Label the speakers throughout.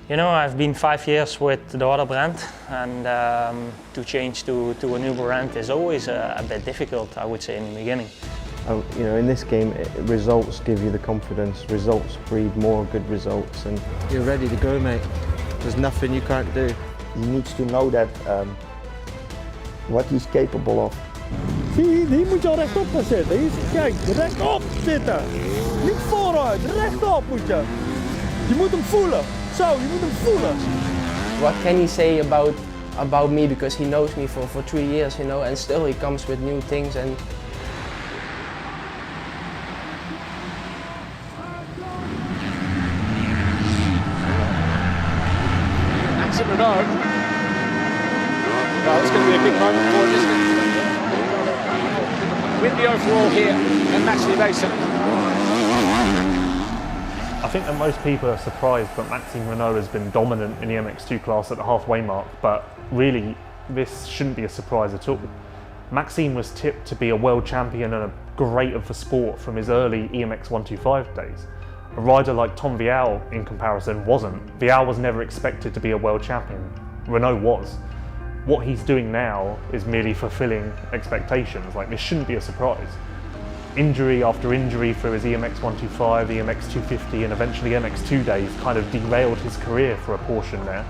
Speaker 1: You know, I've been 5 years with the other brand, and to change to a new brand is always a bit difficult, I would say, in the beginning.
Speaker 2: You know, in this game, results give you the confidence. Results breed more good results, and
Speaker 3: you're ready to go, mate. There's nothing you can't do.
Speaker 4: He needs to know that what he's capable of.
Speaker 5: Zie, die moet je al rechtop gaan zitten. Hier, kijk, rechtop zitten. Niet vooruit, rechtop moet je. Je moet hem voelen. Zo, je moet hem voelen.
Speaker 6: What can he say about me, because he knows me for 3 years, you know, and still he comes with new things. And
Speaker 7: Renault. Well, it's going to be a big moment for him, isn't it? Win the overall here and Maxime Mason.
Speaker 8: I think that most people are surprised that Maxime Renault has been dominant in the MX2 class at the halfway mark, but really this shouldn't be a surprise at all. Maxime was tipped to be a world champion and a great of the sport from his early EMX 125 days. A rider like Tom Vial, in comparison, wasn't. Vial was never expected to be a world champion. Renault was. What he's doing now is merely fulfilling expectations. Like, this shouldn't be a surprise. Injury after injury through his EMX 125, EMX 250 and eventually MX2 days kind of derailed his career for a portion there.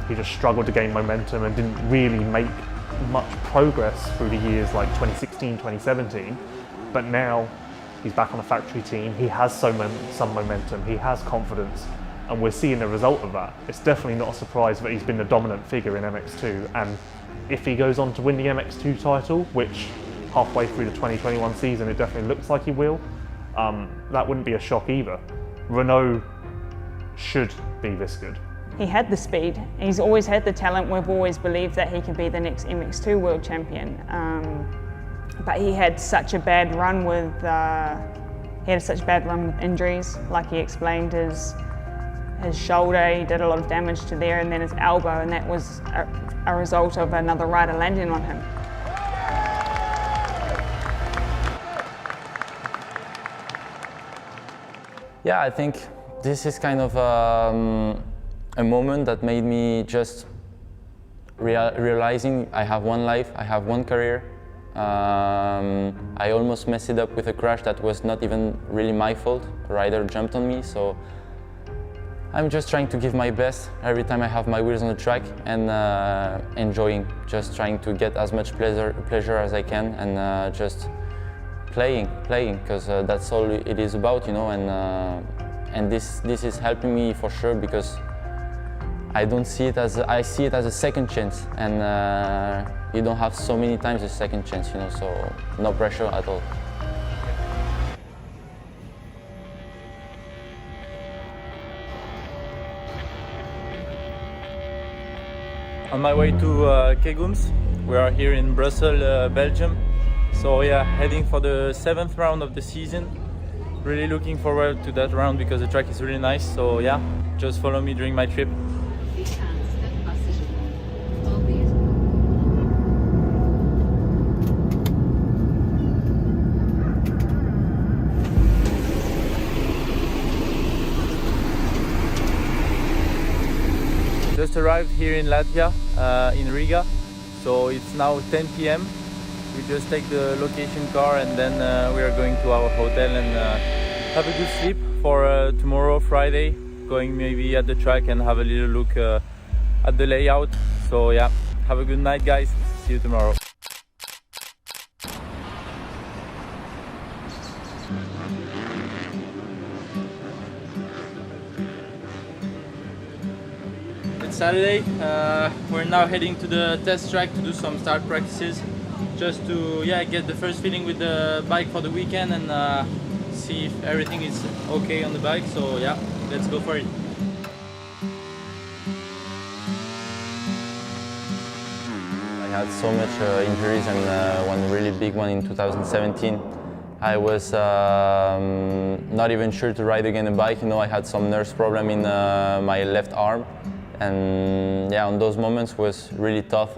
Speaker 8: He just struggled to gain momentum and didn't really make much progress through the years like 2016, 2017. But now, he's back on a factory team, he has some momentum, he has confidence, and we're seeing the result of that. It's definitely not a surprise that he's been the dominant figure in MX2, and if he goes on to win the MX2 title, which halfway through the 2021 season it definitely looks like he will, that wouldn't be a shock either. Renault should be this good.
Speaker 9: He had the speed, he's always had the talent. We've always believed that he could be the next MX2 world champion. But he had such a bad run with injuries. Like he explained, his shoulder, he did a lot of damage to there, and then his elbow, and that was a result of another rider landing on him.
Speaker 10: Yeah, I think this is kind of a moment that made me just realizing I have one life, I have one career. I almost messed it up with a crash that was not even really my fault. The rider jumped on me, so I'm just trying to give my best every time I have my wheels on the track and enjoying, just trying to get as much pleasure as I can and just playing, because that's all it is about, you know. And this is helping me for sure, because I see it as a second chance, and you don't have so many times a second chance, you know, so no pressure at all.
Speaker 11: On my way to Kegums. We are here in Brussels, Belgium. So yeah, heading for the 7th round of the season. Really looking forward to that round because the track is really nice. So yeah, just follow me during my trip. Just arrived here in Latvia, in Riga, so it's now 10 p.m. We just take the location car and then we are going to our hotel and have a good sleep for tomorrow, Friday, going maybe at the track and have a little look at the layout. So yeah, have a good night guys, see you tomorrow. Saturday, we're now heading to the test track to do some start practices, just to get the first feeling with the bike for the weekend and see if everything is okay on the bike. So yeah, let's go for it.
Speaker 10: I had so much injuries, and one really big one in 2017. I was not even sure to ride again a bike. You know, I had some nerve problem in my left arm. And yeah, on those moments was really tough,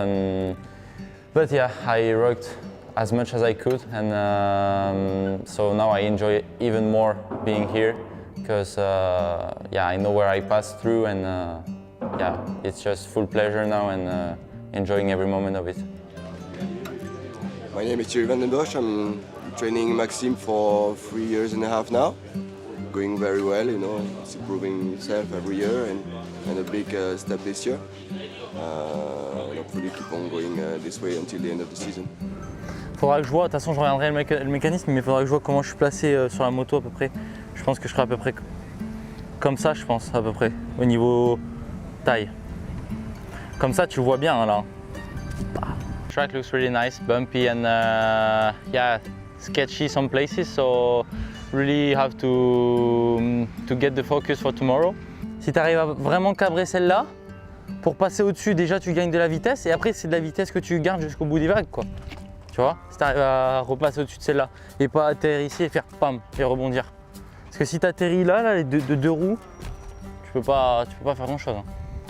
Speaker 10: but yeah, I worked as much as I could, and so now I enjoy even more being here because yeah, I know where I passed through, and yeah, it's just full pleasure now and enjoying every moment of it.
Speaker 12: My name is JBayBrunch. I'm training Maxime for 3.5 years now. Going very well, you know, it's improving itself every year and a big step this year. And hopefully keep on going this way until the end of the season.
Speaker 13: Faudra que je vois, de toute façon je regarderai le mécanisme, mais il faudra que je vois comment je suis placé sur la moto à peu près. Je pense que je serai à peu près comme ça, je pense, à peu près, au niveau taille. Comme ça, tu vois bien hein, là.
Speaker 10: Track looks really nice, bumpy and yeah, sketchy some places, so really have to get the focus for tomorrow.
Speaker 13: Si tu arrives à vraiment cabrer celle-là, pour passer au-dessus, déjà tu gagnes de la vitesse et après c'est de la vitesse que tu gardes jusqu'au bout des vagues, quoi. Tu vois, si tu arrives à repasser au-dessus de celle-là et pas atterrir ici et faire pam et rebondir. Parce que si tu atterris là, les deux roues, tu peux pas faire grand-chose, hein,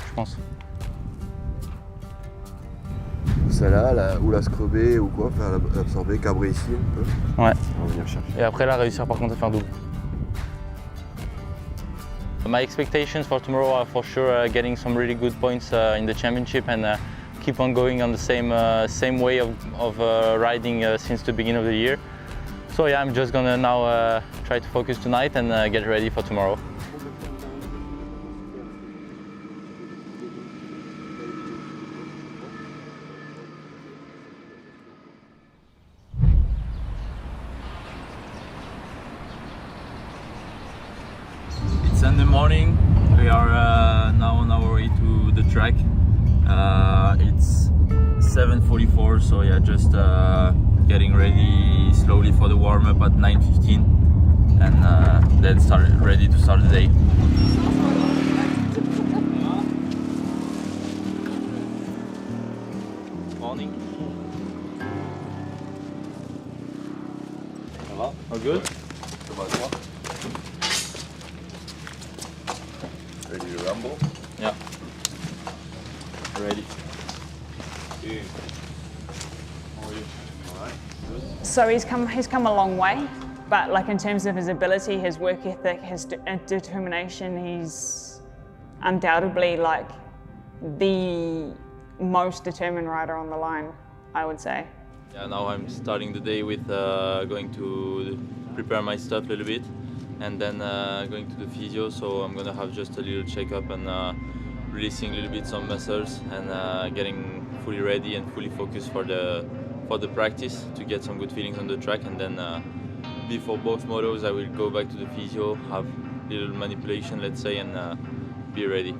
Speaker 13: je pense.
Speaker 12: Celle-là, ou la scruber ou quoi, faire l'absorber, cabrer ici un peu.
Speaker 13: Ouais.
Speaker 12: On va venir chercher.
Speaker 13: Et après là, réussir par contre à faire double.
Speaker 10: My expectations for tomorrow are for sure getting some really good points in the championship and keep on going on the same way of riding since the beginning of the year. So yeah, I'm just gonna now try to focus tonight and get ready for tomorrow.
Speaker 11: Sunday morning, we are now on our way to the track. It's 7:44, so yeah, just getting ready slowly for the warm-up at 9:15 and then ready to start the day. Morning. Ça va? All good? Ça va toi? Ready to rumble? Yeah. Ready. How are you? All right. Good.
Speaker 9: So he's come a long way, but like in terms of his ability, his work ethic, his determination, he's undoubtedly like the most determined rider on the line, I would say.
Speaker 11: Yeah, now I'm starting the day with going to prepare my stuff a little bit. And then going to the physio, so I'm gonna have just a little checkup and releasing a little bit some muscles and getting fully ready and fully focused for the practice to get some good feelings on the track. And then before both motos, I will go back to the physio, have a little manipulation, let's say, and be ready.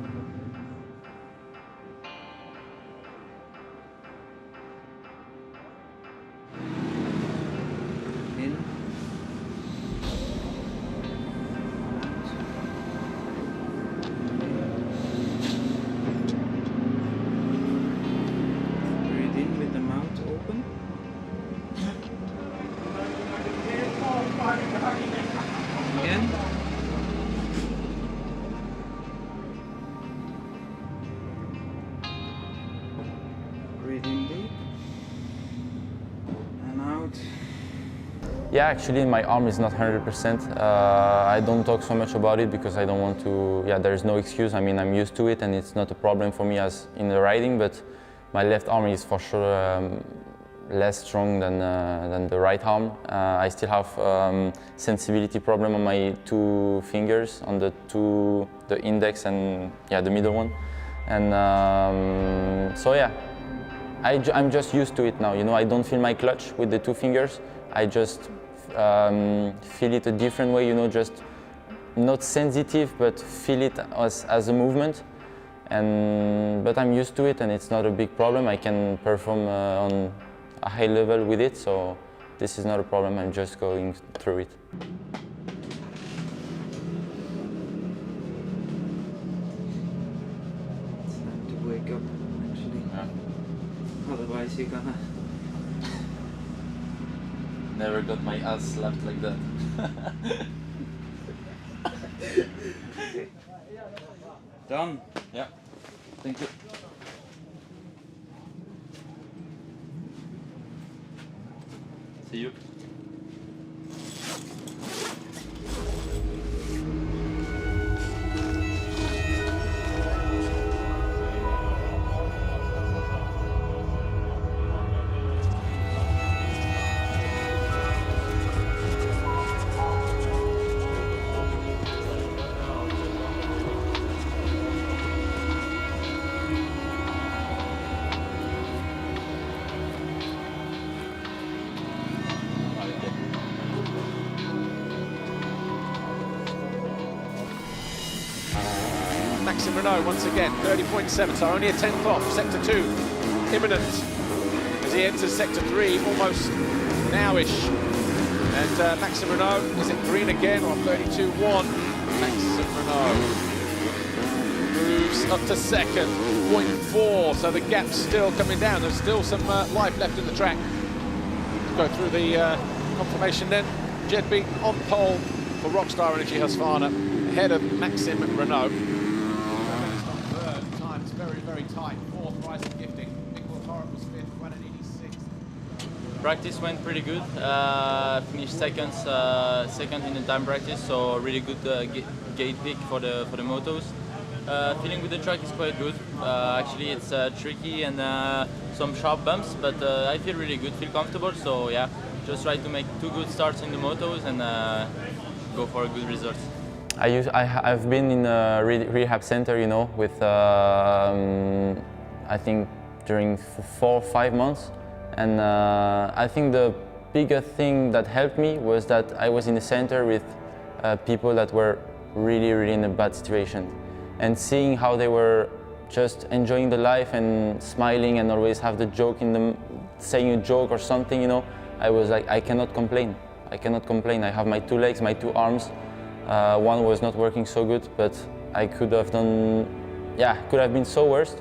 Speaker 14: Again. Breathe in deep and out.
Speaker 10: Yeah, actually my arm is not 100%. I don't talk so much about it because I don't want to, yeah, there's no excuse. I mean, I'm used to it and it's not a problem for me as in the riding, but my left arm is for sure less strong than the right arm. I still have sensibility problem on my two fingers, on the index and yeah, the middle one. And so yeah, I'm just used to it now. You know, I don't feel my clutch with the two fingers. I just feel it a different way. You know, just not sensitive, but feel it as a movement. But I'm used to it, and it's not a big problem. I can perform on a high level with it, so this is not a problem. I'm just going through it.
Speaker 14: It's time to wake up, actually.
Speaker 10: Yeah.
Speaker 14: Otherwise you're gonna...
Speaker 10: Never got my ass slapped like that.
Speaker 14: Done?
Speaker 10: Yeah. Thank you. See you.
Speaker 7: Maxime Renault once again, 30.7, so only a tenth off. Sector 2, imminent as he enters Sector 3, almost now-ish. And Maxime Renault, is it green again or 32.1? Maxime Renault moves up to second, 0.4, so the gap's still coming down. There's still some life left in the track. Go through the confirmation then. JBay on pole for Rockstar Energy Husqvarna, ahead of Maxime Renault. Third time, it's very, very tight. Fourth, Rising Gifting. Nicholas Horrocks was fifth, 186.
Speaker 10: Practice went pretty good. Finished second in the time practice, so really good gate pick for the motos. Feeling with the track is quite good. Actually, it's tricky and some sharp bumps, but I feel really good, feel comfortable. So yeah, just try to make 2 good starts in the motos and go for a good result. I've been in a rehab center, you know, with I think during 4 or 5 months, and I think the bigger thing that helped me was that I was in a center with people that were really in a bad situation, and seeing how they were just enjoying the life and smiling and always have the joke in them, saying a joke or something, you know, I was like, I cannot complain. I cannot complain. I have my 2 legs, my 2 arms. One was not working so good, but I could have done, yeah, could have been so worse.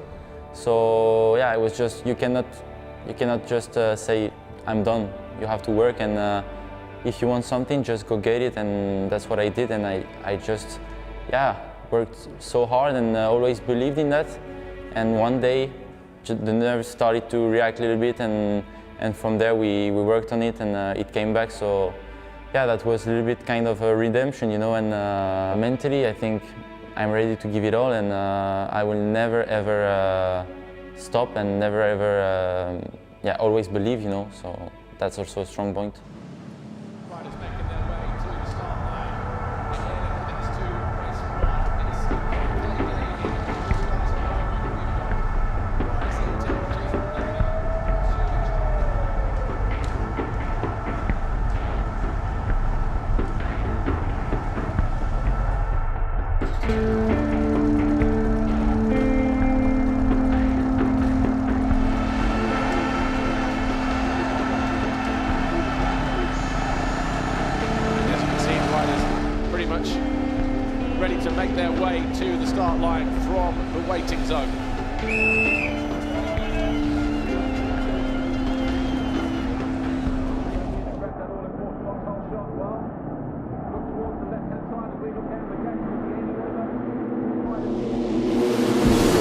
Speaker 10: So yeah, it was just, you cannot just say, I'm done. You have to work, and if you want something, just go get it, and that's what I did, and I just, yeah, worked so hard and always believed in that. And one day, the nerves started to react a little bit, and from there we worked on it, and it came back. So yeah, that was a little bit kind of a redemption, you know, and mentally I think I'm ready to give it all, and I will never ever stop, and never ever, yeah, always believe, you know, so that's also a strong point.
Speaker 7: Ready to make their way to the start line from the waiting zone.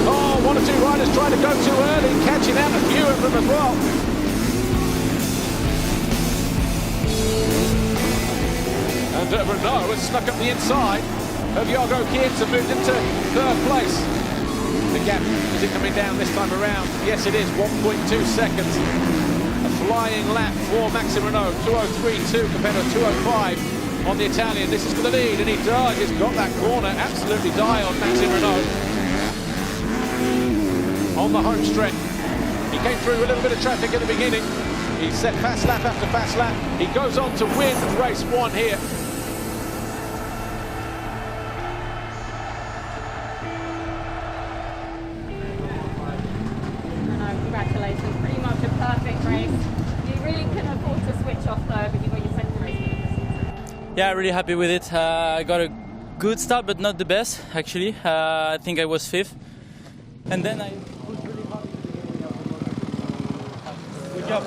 Speaker 7: Oh, 1 or 2 riders trying to go too early, catching out a few of them as well. And Renault has snuck up the inside of Jorgo Kids and moved into 3rd place. The gap, is it coming down this time around? Yes, it is, 1.2 seconds. A flying lap for Maxime Renault, 2:03.2 compared to 2:05 on the Italian. This is for the lead, and he does. He's got that corner absolutely die on Maxime Renault. On the home stretch, he came through a little bit of traffic at the beginning. He set fast lap after fast lap. He goes on to win race 1 here.
Speaker 15: Congratulations, pretty much a perfect race. You really couldn't afford to switch off though, but you got your 2nd race win of the season.
Speaker 16: Yeah, really happy with it. I got a good start, but not the best, actually. I think I was 5th. And then I pushed really hard. Good job.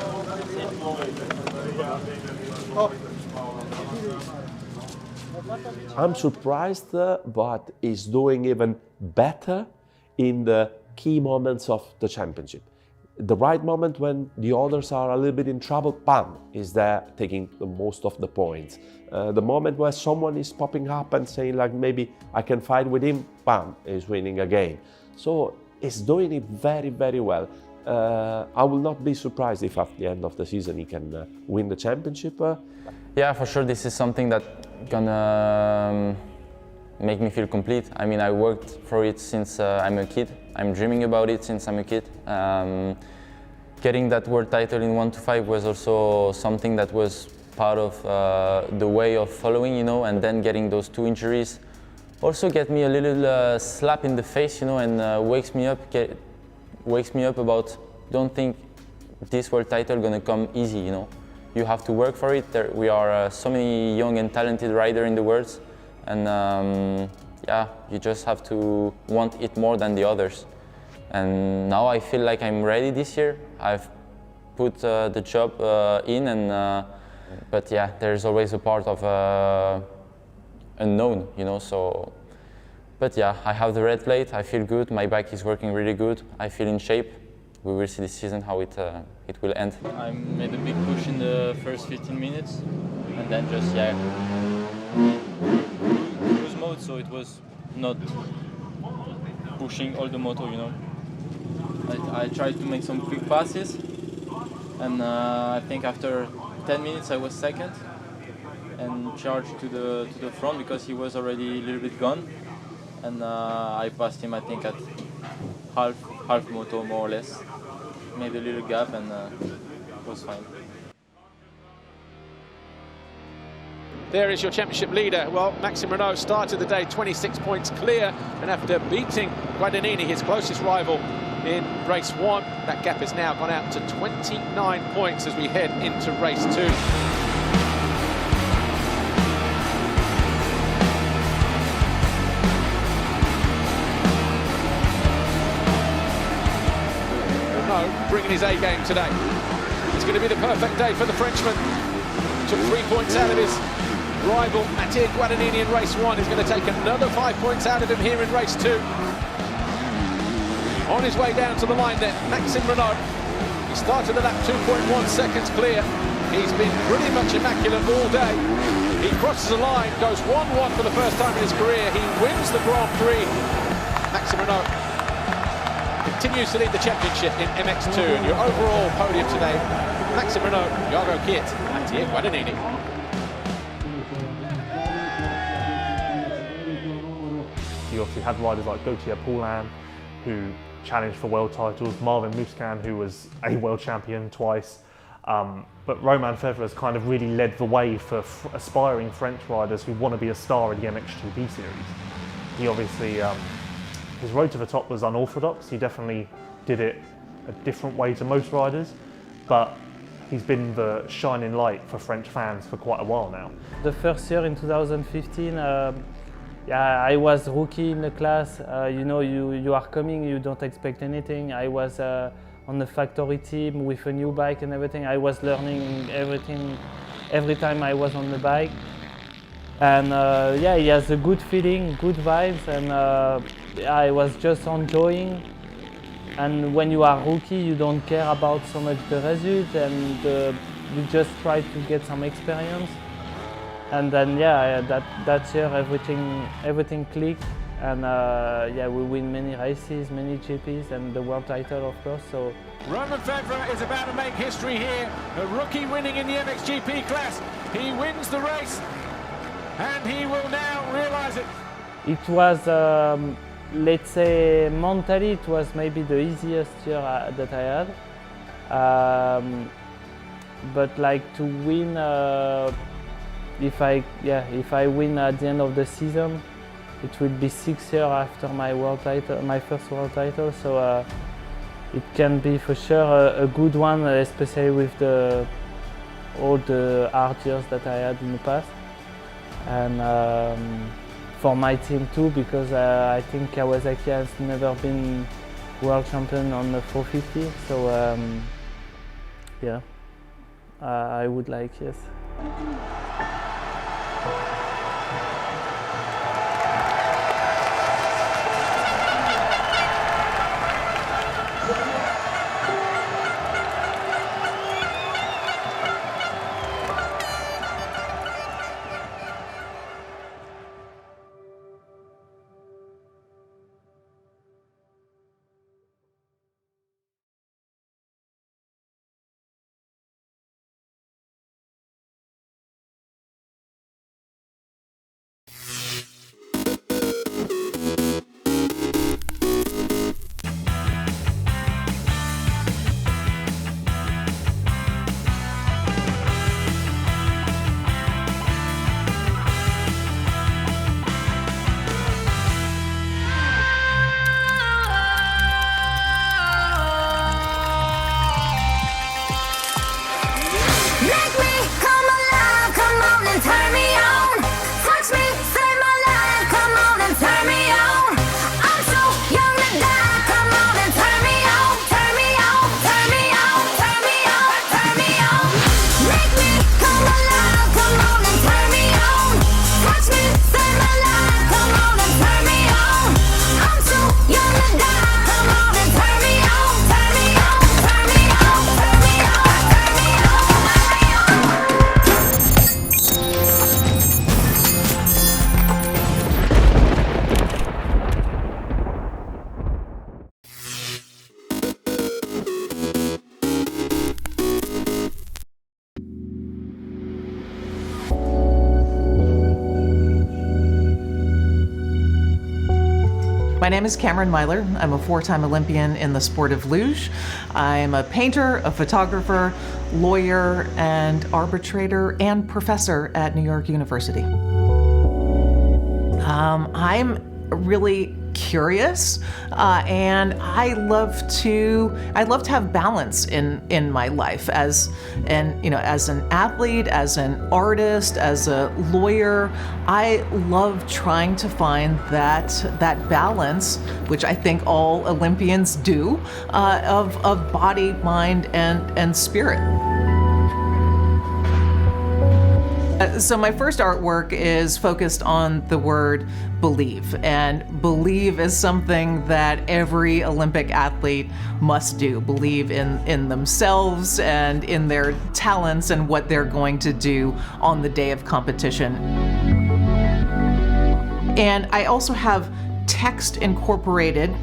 Speaker 17: I'm surprised, but he's doing even better in the key moments of the championship. The right moment when the others are a little bit in trouble, bam, is there taking the most of the points. The moment where someone is popping up and saying like, maybe I can fight with him, bam, is winning again. So he's doing it very, very well. I will not be surprised if at the end of the season he can win the championship.
Speaker 10: Yeah, for sure, this is something that gonna make me feel complete. I mean, I worked for it since I'm a kid. I'm dreaming about it since I'm a kid. Getting that world title in 1 to 5 was also something that was part of the way of following, you know, and then getting those 2 injuries also get me a little slap in the face, you know, and wakes me up about, don't think this world title gonna come easy, you know. You have to work for it. We are so many young and talented riders in the world, and yeah, you just have to want it more than the others. And now I feel like I'm ready this year. I've put the job in, and but yeah, there's always a part of unknown, you know. So, but yeah, I have the red plate. I feel good. My bike is working really good. I feel in shape. We will see this season how it will end.
Speaker 16: I made a big push in the first 15 minutes, and then just cruise mode. So it was not pushing all the motor, you know. I tried to make some quick passes, and I think after 10 minutes I was second and charged to the front because he was already a little bit gone, and I passed him I think at half motor more or less. Made a little gap, and it was fine.
Speaker 7: There is your championship leader. Well, Maxime Renaux started the day 26 points clear, and after beating Guadagnini, his closest rival, in race 1, that gap has now gone out to 29 points as we head into race 2. Bringing his A game today. It's going to be the perfect day for the Frenchman. Took 3 points out of his rival Mathieu Guadagnini in race 1. He's going to take another 5 points out of him here in race 2. On his way down to the line then, Maxime Renaux. He started the lap 2.1 seconds clear. He's been pretty much immaculate all day. He crosses the line, goes 1-1 for the first time in his career. He wins the Grand Prix. Maxime Renaux continues to lead the championship in MX2, and your overall podium today, Maxime Renaux, Jago Kiet, Mathieu Guadagnini.
Speaker 8: You obviously had riders like Gauthier Paulin, who challenged for world titles, Marvin Musquin, who was a world champion twice, but Romain Febvre has kind of really led the way for aspiring French riders who want to be a star in the MX2B series. He obviously his road to the top was unorthodox. He definitely did it a different way to most riders, but he's been the shining light for French fans for quite a while now.
Speaker 18: The first year in 2015, I was rookie in the class. You know, you are coming, you don't expect anything. I was on the factory team with a new bike and everything. I was learning everything every time I was on the bike. And yeah, he has a good feeling, good vibes, and I was just enjoying. And when you are rookie, you don't care about so much the result, and you just try to get some experience. And then yeah, that year everything clicked, and yeah, we win many races, many GPs, and the world title, of course. So
Speaker 7: Romain Febvre is about to make history here. A rookie winning in the MXGP class. He wins the race, and he will now realise it.
Speaker 18: It was, let's say, mentally, it was maybe the easiest year that I had. But like to win, if I win at the end of the season, it will be 6 years after my first world title. So it can be for sure a good one, especially with all the hard years that I had in the past. And for my team too, because I think Kawasaki has never been world champion on the 450. So yeah, I would like, yes.
Speaker 19: My name is Cameron Myler. I'm a 4-time Olympian in the sport of luge. I'm a painter, a photographer, lawyer, and arbitrator, and professor at New York University. I'm really curious, and I love to have balance in my life as an athlete, as an artist, as a lawyer. I love trying to find that balance, which I think all Olympians do, of body, mind, and spirit. So my first artwork is focused on the word believe, and believe is something that every Olympic athlete must do. Believe in themselves and in their talents and what they're going to do on the day of competition. And I also have text incorporated.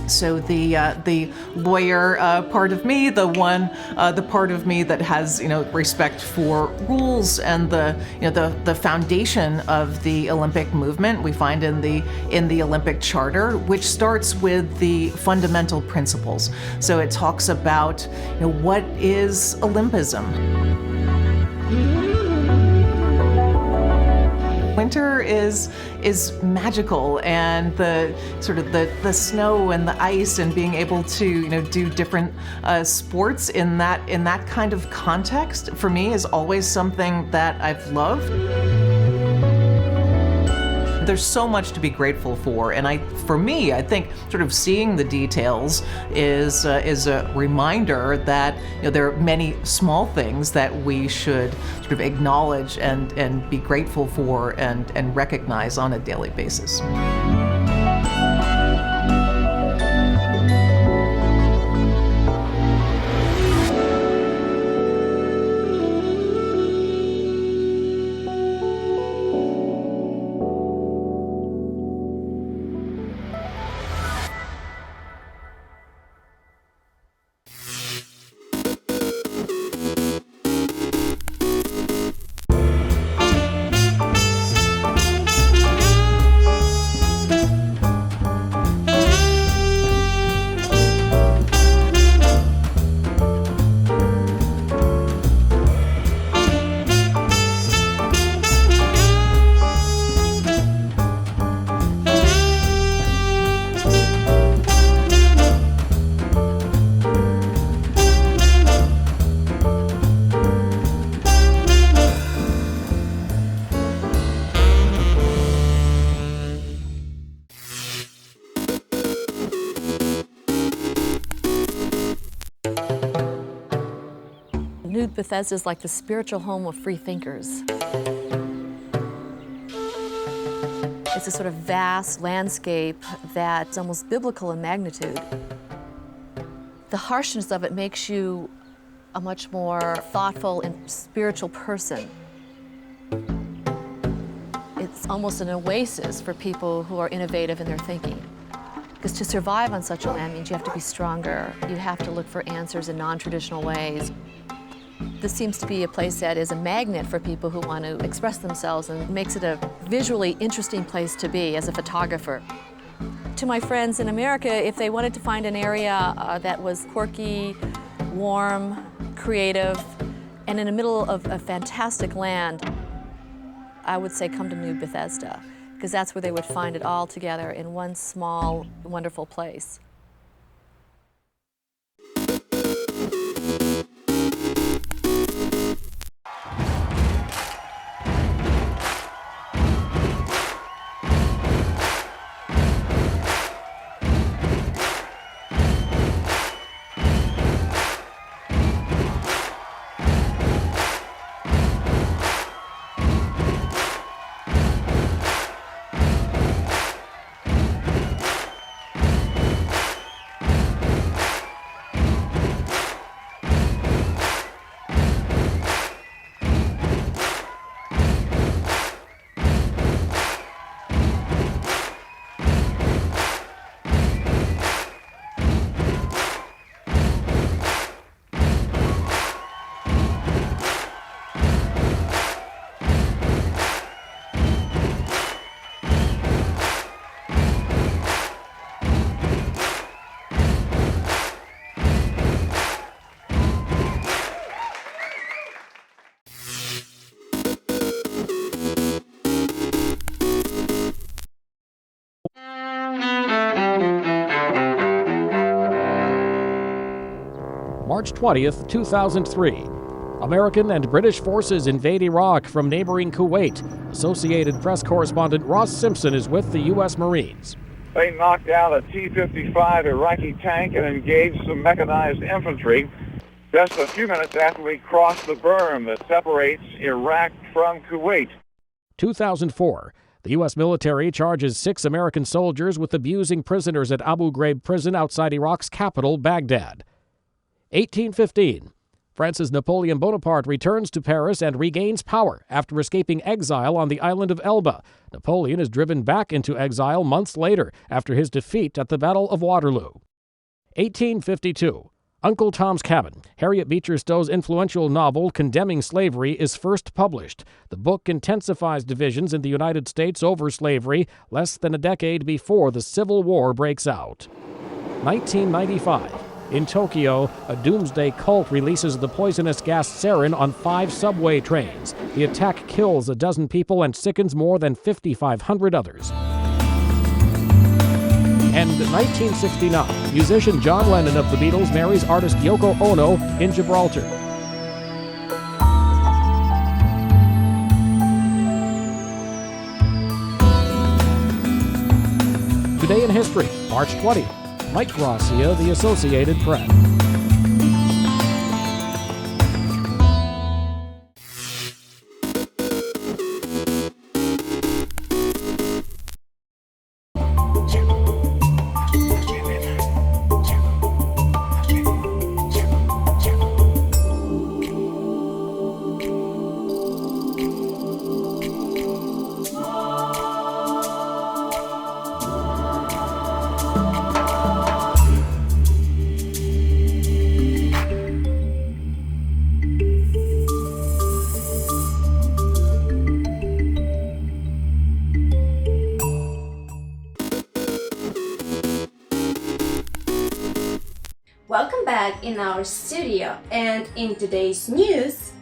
Speaker 19: So the lawyer part of me, the part of me that has respect for rules and the foundation of the Olympic movement we find in the Olympic Charter, which starts with the fundamental principles. So it talks about what is Olympism. Winter is magical, and the snow and the ice and being able to do different sports in that kind of context for me is always something that I've loved. There's so much to be grateful for, and for me, I think seeing the details is a reminder that there are many small things that we should acknowledge and be grateful for and recognize on a daily basis.
Speaker 20: Nude Bethesda is like the spiritual home of free thinkers. It's a sort of vast landscape that's almost biblical in magnitude. The harshness of it makes you a much more thoughtful and spiritual person. It's almost an oasis for people who are innovative in their thinking. Because to survive on such a land means you have to be stronger. You have to look for answers in non-traditional ways. This seems to be a place that is a magnet for people who want to express themselves, and makes it a visually interesting place to be as a photographer. To my friends in America, if they wanted to find an area that was quirky, warm, creative, and in the middle of a fantastic land, I would say come to Nude Bethesda, because that's where they would find it all together in one small, wonderful place.
Speaker 21: March 20th, 2003. American and British forces invade Iraq from neighboring Kuwait. Associated Press correspondent Ross Simpson is with the U.S. Marines.
Speaker 22: They knocked out a T-55 Iraqi tank and engaged some mechanized infantry just a few minutes after we crossed the berm that separates Iraq from Kuwait.
Speaker 21: 2004. The U.S. military charges 6 American soldiers with abusing prisoners at Abu Ghraib prison outside Iraq's capital, Baghdad. 1815. France's Napoleon Bonaparte returns to Paris and regains power after escaping exile on the island of Elba. Napoleon is driven back into exile months later after his defeat at the Battle of Waterloo. 1852. Uncle Tom's Cabin, Harriet Beecher Stowe's influential novel condemning slavery, is first published. The book intensifies divisions in the United States over slavery less than a decade before the Civil War breaks out. 1995. In Tokyo, a doomsday cult releases the poisonous gas sarin on 5 subway trains. The attack kills a dozen people and sickens more than 5,500 others. And 1969, musician John Lennon of the Beatles marries artist Yoko Ono in Gibraltar. Today in history, March 20th. Mike Gracia, The Associated Press.
Speaker 23: Welcome back in our studio, and in today's news,